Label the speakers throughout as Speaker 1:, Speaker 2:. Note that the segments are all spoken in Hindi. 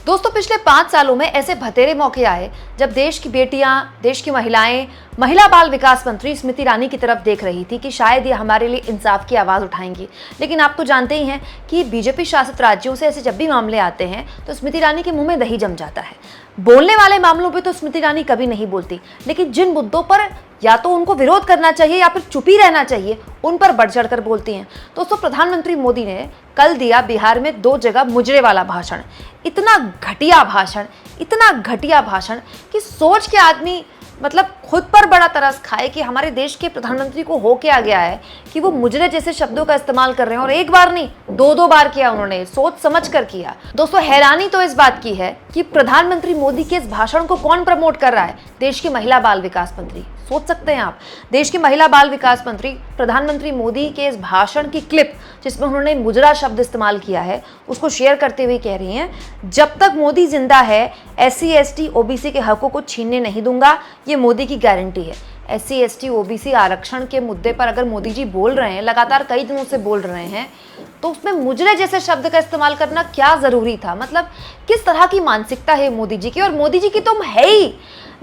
Speaker 1: दोस्तों पिछले 5 सालों में ऐसे बतेरे मौके आए जब देश की बेटियां, देश की महिलाएं, महिला बाल विकास मंत्री स्मृति ईरानी की तरफ देख रही थी कि शायद ये हमारे लिए इंसाफ की आवाज उठाएंगी। लेकिन आप तो जानते ही हैं कि बीजेपी शासित राज्यों से ऐसे जब भी मामले आते हैं तो स्मृति ईरानी के मुंह में दही जम जाता है। बोलने वाले मामलों पे तो स्मृति ईरानी कभी नहीं बोलती, लेकिन जिन मुद्दों पर या तो उनको विरोध करना चाहिए या फिर चुप ही रहना चाहिए, उन पर बढ़ चढ़कर बोलती हैं। दोस्तों प्रधानमंत्री मोदी ने कल दिया बिहार में 2 जगह मुजरे वाला भाषण। इतना घटिया भाषण कि सोच के आदमी मतलब खुद पर बड़ा तरस खाए कि हमारे देश के प्रधानमंत्री को हो क्या गया है कि वो मुजरे जैसे शब्दों का इस्तेमाल कर रहे हैं। और एक बार नहीं, 2 बार किया उन्होंने, सोच समझ कर किया। दोस्तों हैरानी तो इस बात की है कि प्रधानमंत्री मोदी के इस भाषण को कौन प्रमोट कर रहा है? देश की महिला बाल विकास मंत्री। सोच सकते हैं आप, देश की महिला बाल विकास मंत्री प्रधानमंत्री मोदी के इस भाषण की क्लिप जिसमें उन्होंने मुजरा शब्द इस्तेमाल किया है उसको शेयर करते हुए कह रही हैं, जब तक मोदी जिंदा है SC ST OBC के हकों को छीनने नहीं दूंगा, ये मोदी की गारंटी है। SC ST OBC आरक्षण के मुद्दे पर अगर मोदी जी बोल रहे हैं, लगातार कई दिनों से बोल रहे हैं, तो उसमें मुजरे जैसे शब्द का इस्तेमाल करना क्या जरूरी था? मतलब किस तरह की मानसिकता है मोदी जी की? और मोदी जी की तो है ही,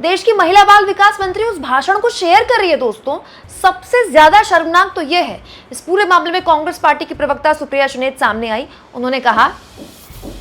Speaker 1: देश की महिला बाल विकास मंत्री उस भाषण को शेयर कर रही है। दोस्तों सबसे ज्यादा शर्मनाक तो यह है, इस पूरे मामले में कांग्रेस पार्टी की प्रवक्ता सुप्रिया सुनेत सामने आई। उन्होंने कहा,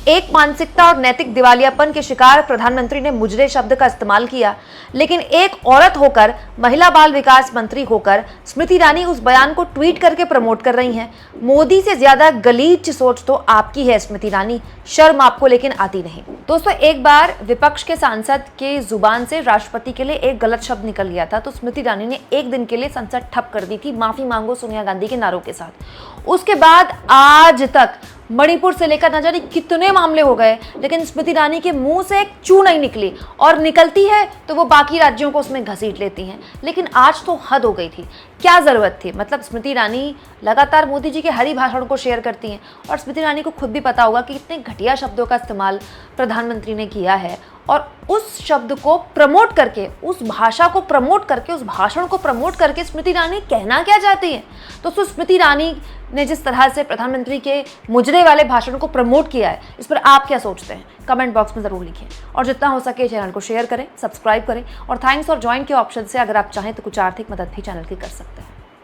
Speaker 1: एक मानसिकता और नैतिक दिवालियापन के शिकार प्रधानमंत्री ने मुजरे शब्द का इस्तेमाल किया, लेकिन एक औरत होकर, महिला बाल विकास मंत्री होकर स्मृति ईरानी उस बयान को ट्वीट करके प्रमोट कर रही हैं। मोदी से ज्यादा गलीच सोच तो आपकी है स्मृति ईरानी, शर्म आपको लेकिन आती नहीं। दोस्तों एक बार विपक्ष के सांसद के जुबान से राष्ट्रपति के लिए एक गलत शब्द निकल गया था, तो स्मृति ईरानी ने एक दिन के लिए संसद ठप कर दी थी, माफी मांगो सोनिया गांधी के नारों के साथ। उसके बाद आज तक मणिपुर से लेकर न जाने कितने मामले हो गए, लेकिन स्मृति ईरानी के मुंह से एक चू नहीं निकली, और निकलती है तो वो बाकी राज्यों को उसमें घसीट लेती हैं। लेकिन आज तो हद हो गई थी, क्या जरूरत थी? मतलब स्मृति ईरानी लगातार मोदी जी के हर ही भाषण को शेयर करती हैं, और स्मृति ईरानी को खुद भी पता होगा कि कितने घटिया शब्दों का इस्तेमाल प्रधानमंत्री ने किया है। और उस शब्द को प्रमोट करके, उस भाषा को प्रमोट करके, उस भाषण को प्रमोट करके स्मृति ईरानी कहना क्या चाहती है? तो स्मृति ईरानी ने जिस तरह से प्रधानमंत्री के मुजरे वाले भाषण को प्रमोट किया है, इस पर आप क्या सोचते हैं? कमेंट बॉक्स में जरूर लिखें, और जितना हो सके चैनल को शेयर करें, सब्सक्राइब करें, और थैंक्स और ज्वाइन के ऑप्शन से अगर आप चाहें तो कुछ आर्थिक मदद भी चैनल की कर सकते हैं।